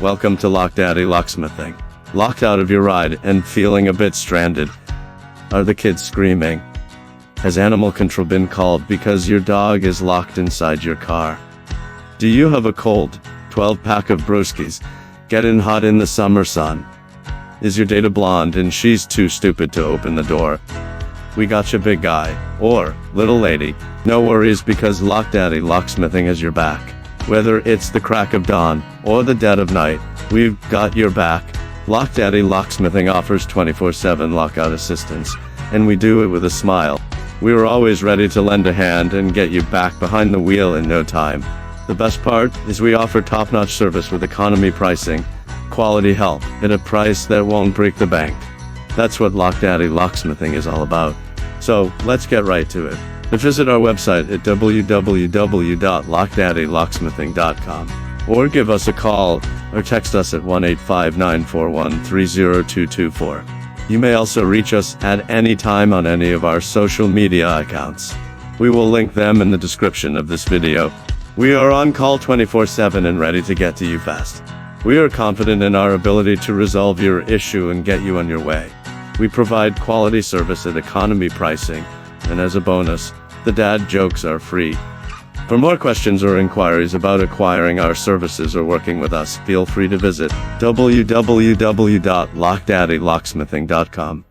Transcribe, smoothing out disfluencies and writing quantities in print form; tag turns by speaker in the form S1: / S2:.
S1: Welcome to LockDaddy Locksmithing. Locked out of your ride and feeling a bit stranded? Are the kids screaming? Has animal control been called because your dog is locked inside your car? Do you have a cold 12-pack of brewskis getting hot in the summer sun? Is your date a blonde and she's too stupid to open the door? We got you, big guy, or little lady. No worries, because LockDaddy Locksmithing has your back. Whether it's the crack of dawn or the dead of night, we've got your back. LockDaddy Locksmithing offers 24/7 lockout assistance, and we do it with a smile. We are always ready to lend a hand and get you back behind the wheel in no time. The best part is we offer top-notch service with economy pricing, quality help, at a price that won't break the bank. That's what LockDaddy Locksmithing is all about. So, let's get right to it. Visit our website at www.lockdaddylocksmithing.com, or give us a call or text us at 1-859-413-0224. You may also reach us at any time on any of our social media accounts. We will link them in the description of this video. We are on call 24/7 and ready to get to you fast. We are confident in our ability to resolve your issue and get you on your way. We provide quality service at economy pricing, and as a bonus, the dad jokes are free. For more questions or inquiries about acquiring our services or working with us, feel free to visit www.lockdaddylocksmithing.com.